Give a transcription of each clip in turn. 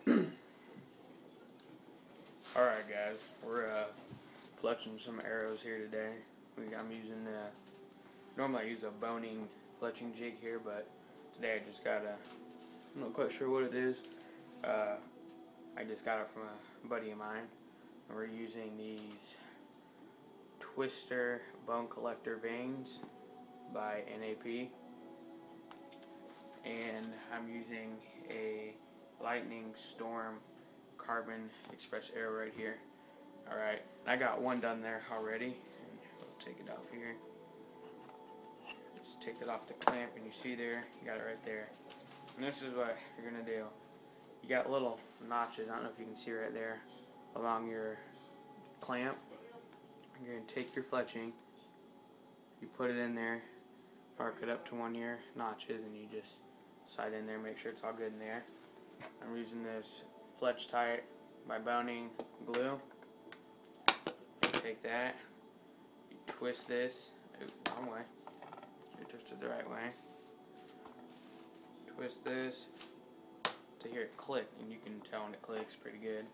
Alright guys, we're fletching some arrows here today. I'm using, normally I use a boning fletching jig here, but today I just got I'm not quite sure what it is. I just got it from a buddy of mine, and we're using these Twister Bone Collector vanes by NAP, and I'm using a Lightning Storm Carbon Express arrow right here. Alright, I got one done there already, and we'll take it off here. Just take it off the clamp, and you see there, you got it right there. And this is what you're going to do. You got little notches, I don't know if you can see right there, along your clamp. You're going to take your fletching, you put it in there, mark it up to one of your notches, and you just slide in there, make sure it's all good in there. I'm using this Fletch Tight by Boning glue. Take that, you twist this, wrong way, you twist it the right way, twist this to hear it click, and you can tell when it clicks pretty good.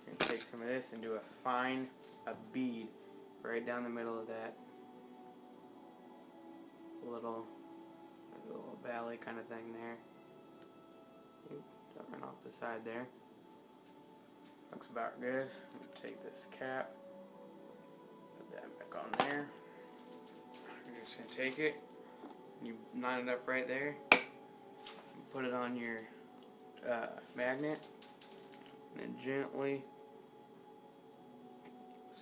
And take some of this and do a bead right down the middle of that little valley kind of thing there. Don't run off the side there. Looks about good. I'm going to take this cap, put that back on there. You're just going to take it, you line it up right there, put it on your magnet, and then gently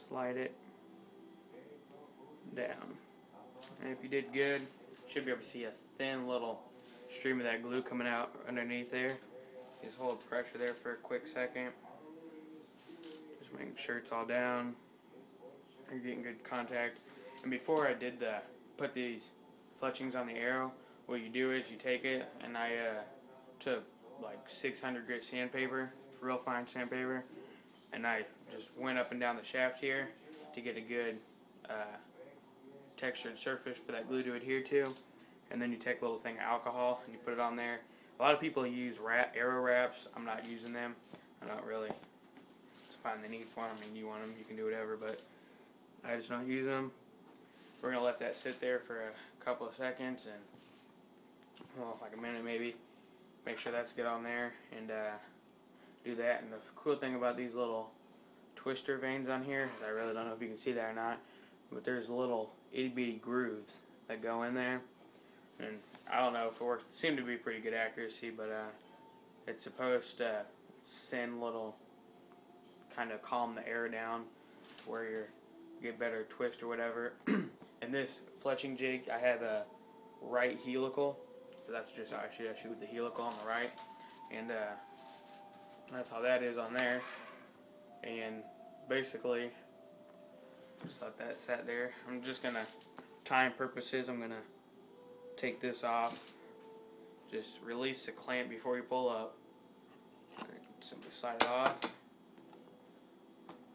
slide it down. And if you did good, you should be able to see a thin little stream of that glue coming out underneath there. Just hold pressure there for a quick second. Just making sure it's all down. You're getting good contact. And before I did put these fletchings on the arrow, what you do is you take it, and I took like 600 grit sandpaper, real fine sandpaper, and I just went up and down the shaft here to get a good textured surface for that glue to adhere to. And then you take a little thing of alcohol and you put it on there. A lot of people use arrow wraps. I'm not using them. I don't really find the need for them. I mean, you want them, you can do whatever, but I just don't use them. We're going to let that sit there for a couple of seconds, and well, like a minute maybe. Make sure that's good on there, and do that. And the cool thing about these little twister vanes on here is I really don't know if you can see that or not, but there's little itty bitty grooves that go in there. And I don't know if it works. It seemed to be pretty good accuracy, but it's supposed to send little, kind of calm the air down to where you get better twist or whatever. And this fletching jig, I have a right helical, so that's just how I shoot with the helical on the right, and that's how that is on there. And basically, just let that sit there. I'm just gonna, time purposes, I'm gonna take this off. Just release the clamp before you pull up. Simply slide it off.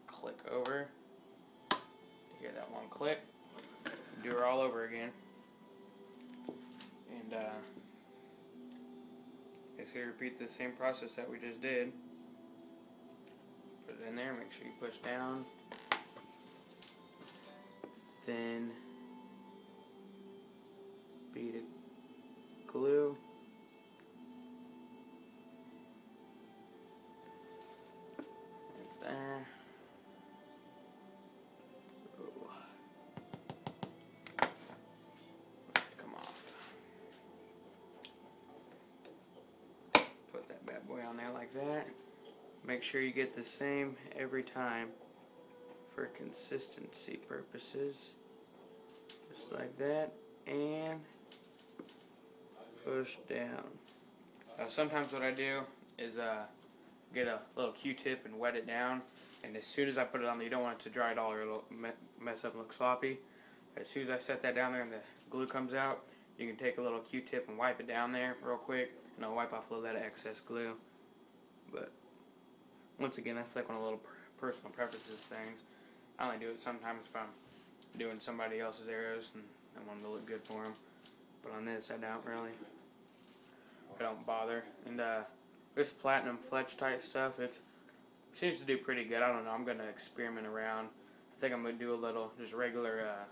Click over. You hear that one click. Do her all over again. And basically repeat the same process that we just did. Put it in there. Make sure you push down. Thin bead of glue. Right there. Ooh. Come off. Put that bad boy on there like that. Make sure you get the same every time for consistency purposes. Just like that. And push down. Sometimes what I do is get a little Q-tip and wet it down, and as soon as I put it on there, you don't want it to dry at all or it'll mess up and look sloppy. As soon as I set that down there and the glue comes out, you can take a little Q-tip and wipe it down there real quick, and I'll wipe off a little of that excess glue. But once again, that's like one of the little personal preferences things. I only do it sometimes if I'm doing somebody else's arrows and I want them to look good for them. But on this, I don't really. I don't bother. And this platinum fletch type stuff, it seems to do pretty good. I don't know. I'm gonna experiment around. I think I'm gonna do a little just regular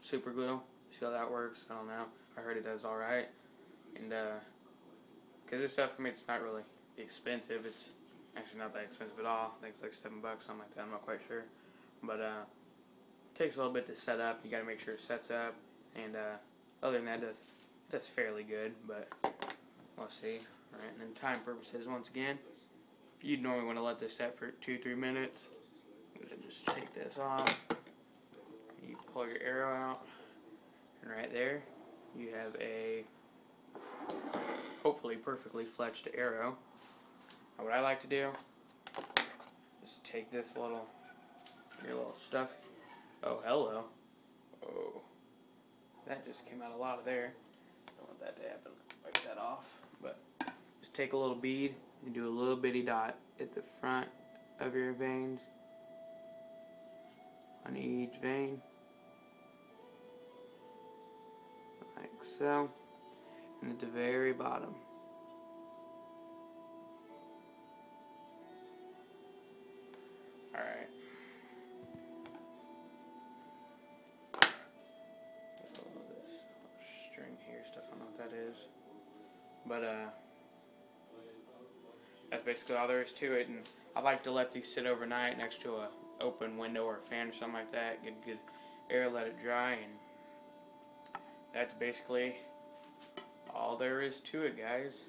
super glue. See how that works. I don't know. I heard it does all right, and because this stuff, I mean, it's not really expensive. It's actually not that expensive at all. I think it's like $7, something like that. I'm not quite sure, but it takes a little bit to set up. You got to make sure it sets up, and other than that, that's fairly good. But we'll see. All right, and then time purposes, once again, you'd normally want to let this set for 2-3 minutes. And just take this off. You pull your arrow out, and right there, you have a hopefully perfectly fletched arrow. Now what I like to do is take this little stuff. Oh, hello. Oh, that just came out a lot of there. Don't want that to happen. Wipe that off. But just take a little bead and do a little bitty dot at the front of your veins on each vein, like so, and at the very bottom. Alright. All this string here, stuff, I don't know what that is. But that's basically all there is to it, and I like to let these sit overnight next to a open window or a fan or something like that. Get good air, let it dry, and that's basically all there is to it, guys.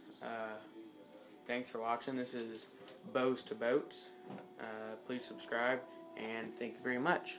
Thanks for watching. This is Bows to Boats. Please subscribe, and thank you very much.